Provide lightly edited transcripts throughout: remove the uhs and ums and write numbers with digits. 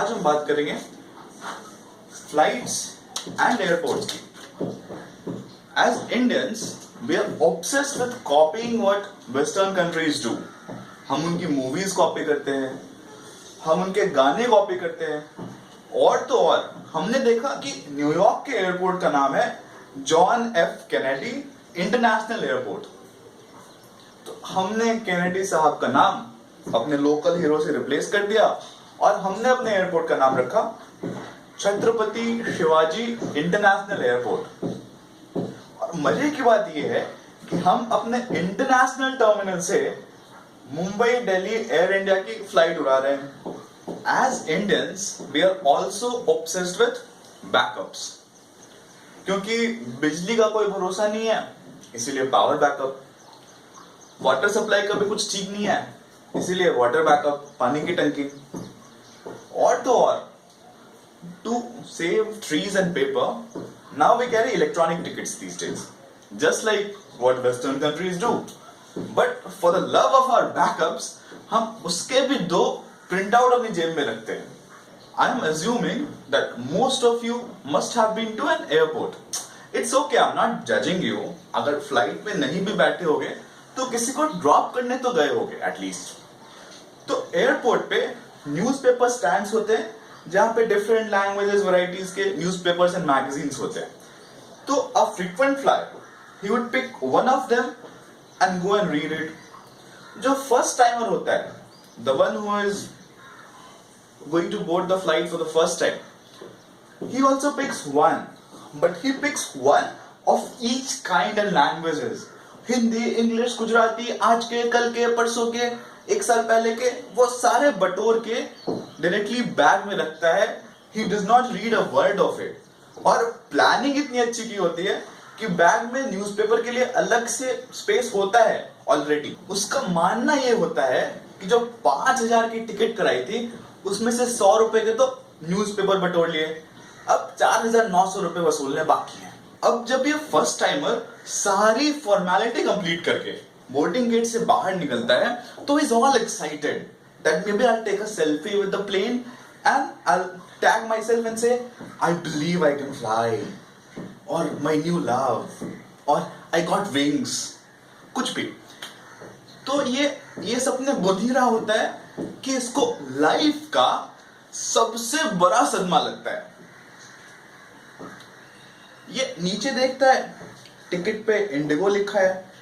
आज हम बात करेंगे फ्लाइट्स एंड एयरपोर्ट्स की। As Indians we are obsessed with copying what western countries do. हम उनकी मूवीज कॉपी करते हैं, हम उनके गाने कॉपी करते हैं, और तो और हमने देखा कि न्यूयॉर्क के एयरपोर्ट का नाम है John F Kennedy international airport. तो हमने कैनेडी साहब का नाम अपने लोकल हीरो से रिप्लेस कर दिया और हमने अपने एयरपोर्ट का नाम रखा छत्रपति शिवाजी इंटरनेशनल एयरपोर्ट। और मजे की बात यह है कि हम अपने इंटरनेशनल टर्मिनल से मुंबई दिल्ली एयर इंडिया की फ्लाइट उड़ा रहे हैं। As Indians we are also obsessed with backups, क्योंकि बिजली का कोई भरोसा नहीं है, इसीलिए पावर बैकअप। वाटर सप्लाई का भी कुछ ठीक नहीं है, इसीलिए वाटर बैकअप, पानी की टंकी। और तो और to save trees and paper, now we carry electronic tickets these days, just like what western countries do. But for the love of our backups, हम उसके भी दो प्रिंट आउट अपनी जेब में रखते हैं। I am assuming that most of you must have been to an airport. It's okay, I'm not judging you. अगर फ्लाइट में नहीं भी बैठे होगे तो किसी को ड्रॉप करने तो गए होगे एटलीस्ट। तो एयरपोर्ट पे न्यूज़पेपर स्टैंड्स होते हैं जहां पे डिफरेंट लैंग्वेजेस वैरायटीज के न्यूज़पेपर्स एंड मैगजीन्स होते हैं। तो a frequent flyer he would pick one of them and go and read it. जो फर्स्ट टाइमर होता है, the one who is going to board the flight for the first time, he also picks one, but he picks one of each kind and languages. Hindi, English, Gujarati, आज के, कल के, परसों के, एक साल पहले के, वो सारे बटोर के डायरेक्टली बैग में रखता है। He does not read a word of it. और प्लानिंग इतनी अच्छी की होती है कि बैग में न्यूज़पेपर के लिए अलग से स्पेस होता है ऑलरेडी। उसका मानना ये होता है कि जो 5,000 की टिकट कराई थी उसमें से 100 रुपए के तो न्यूज़पेपर बटोर लिए, अब 4,900 रुपए वसूलने बाकी हैं। अब जब ये फर्स्ट टाइमर सारी फॉर्मेलिटी कंप्लीट करके बोर्डिंग गेट से बाहर निकलता है तो is all excited that maybe I take a selfie with the plane and I tag myself and say I believe I can fly, और my new love, और I got wings, कुछ भी। तो ये सपने बुधिरा होता है कि इसको लाइफ का सबसे बड़ा सदमा लगता है। ये नीचे देखता है, टिकट पे इंडिगो लिखा है,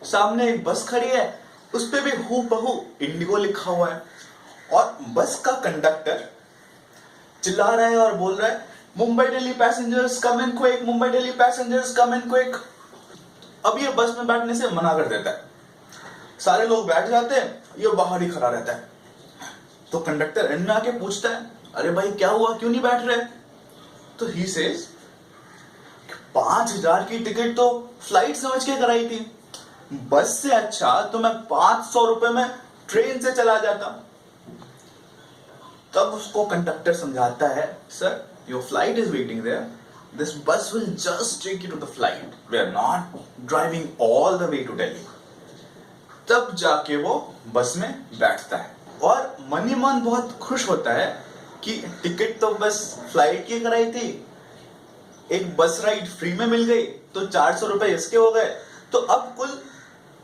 सामने एक बस खड़ी है उस पे भी हूबहू इंडिगो लिखा हुआ है, और बस का कंडक्टर चिल्ला रहा है और बोल रहा है Mumbai Delhi passengers come in quick, Mumbai Delhi passengers come in quick. अब ये बस में बैठने से मना कर देता है, सारे लोग बैठ जाते हैं, ये बाहर ही खड़ा रहता है। तो कंडक्टर एंड में आके पूछता है, अरे भाई क्या हुआ, क्यों नहीं बैठ रहे? तो ही सेज 5,000 की टिकट तो फ्लाइट समझ के कराई थी, बस से अच्छा तो मैं 500 रुपए में ट्रेन से चला जाता। तब उसको कंडक्टर समझाता है, sir your flight is waiting there, this bus will just take you to the flight, we are not driving all the way to Delhi. तब जाके वो बस में बैठता है और मनी मन बहुत खुश होता है कि टिकट तो बस फ्लाइट की कराई थी, एक बस राइड फ्री में मिल गई तो 400 रुपए इसके हो गए, तो अब कुल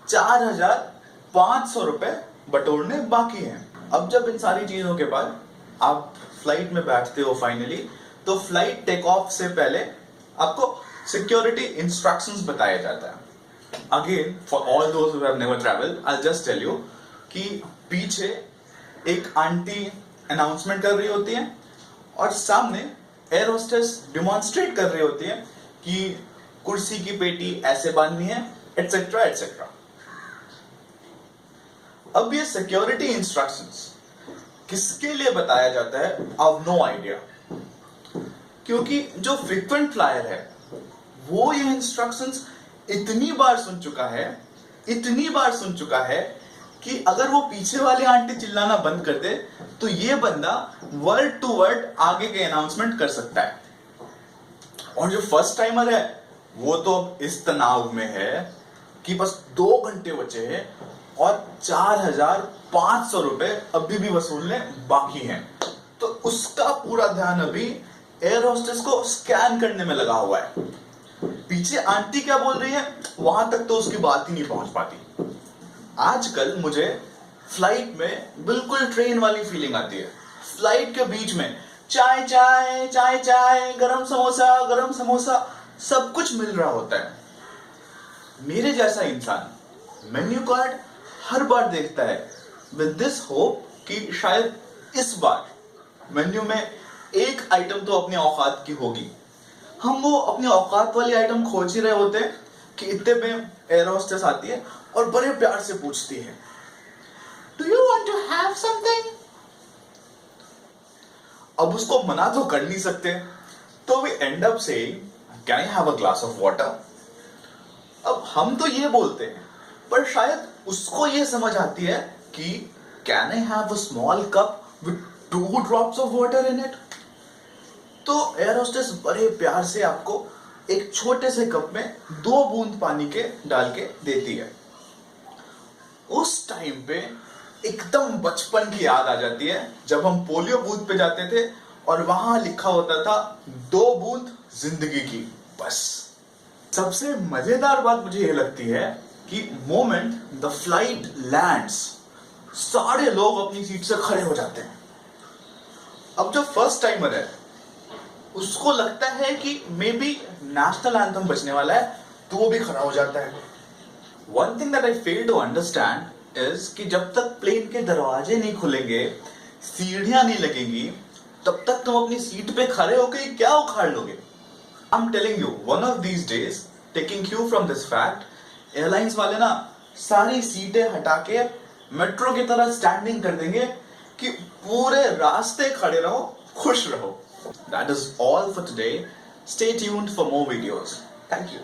4,500 रुपए बटोरने बाकी हैं। अब जब इन सारी चीजों के बाद आप फ्लाइट में बैठते हो फाइनली, तो फ्लाइट टेक ऑफ से पहले आपको सिक्योरिटी इंस्ट्रक्शंस बताया जाता है। Again for all those who have never travelled, I just tell you कि पीछे एक आंटी अनाउंसमेंट कर रही होती है और सामने एयर होस्टेस डिमॉन्स्ट्रेट कर रही होती है कि कुर्सी की पेटी ऐसे बांधनी है, एटसेट्रा एटसेट्रा। अब ये सिक्योरिटी इंस्ट्रक्शंस किसके लिए बताया जाता है, आई हैव नो आइडिया, क्योंकि जो फ्रीक्वेंट फ्लायर है वो ये इंस्ट्रक्शंस इतनी बार सुन चुका है कि अगर वो पीछे वाली आंटी चिल्लाना बंद कर दे तो ये बंदा वर्ड टू वर्ड आगे के अनाउंसमेंट कर सकता है। और जो फर्स्ट टाइमर है वो तो अब इस तनाव में है कि बस 2 घंटे बचे हैं और 4,500 रुपए अभी भी वसूलने बाकी हैं। तो उसका पूरा ध्यान अभी एयर होस्टेस को स्कैन करने में लगा हुआ है। पीछे आंटी क्या बोल रही है वहां तक तो उसकी बात ही नहीं पहुंच पाती। आजकल मुझे फ्लाइट में बिल्कुल ट्रेन वाली फीलिंग आती है। फ्लाइट के बीच में चाय चाय चाय चाय, गरम समोसा सब कुछ मिल रहा होता है। मेरे जैसा इंसान मेन्यू कार्ड हर बार देखता है विद दिस होप कि शायद इस बार मेन्यू में एक आइटम तो अपनी औकात की होगी। हम वो अपनी औकात वाली आइटम खोज ही रहे होते हैं कि इतने में एयर होस्टेस आती है और बड़े प्यार से पूछती है, do you want to have something? अब उसको मना तो कर नहीं सकते, तो we end up saying, can I have a glass of water? अब हम तो ये बोलते हैं, पर शायद उसको ये समझ आती है कि can I have a small cup with 2 drops of water in it? तो एयर होस्टेस बड़े प्यार से आपको एक छोटे से कप में 2 बूंद पानी के डाल के देती है। उस टाइम पे एकदम बचपन की याद आ जाती है जब हम पोलियो बूथ पे जाते थे और वहां लिखा होता था 2 बूंद जिंदगी की, बस। सबसे मजेदार बात मुझे ये लगती है कि मोमेंट द फ्लाइट लैंड्स, सारे लोग अपनी सीट से खड़े हो जाते हैं। अब जो फर्स्ट टाइमर है उसको लगता है कि मे बी नेशनल एंथम बजने वाला है, तो वो भी खड़ा हो जाता है। One thing that I fail to understand is कि जब तक प्लेन के दरवाजे नहीं खुलेंगे, सीढ़ियां नहीं लगेंगी, तब तक तुम अपनी सीट पे खड़े होकर क्या उखाड़ लोगे? I am telling you, one of these days, taking Q from this fact, airlines वाले ना सारी सीटें हटा के मेट्रो की तरह स्टैंडिंग कर देंगे कि पूरे रास्ते खड़े रहो, खुश रहो। That is all for today. Stay tuned for more videos. Thank you.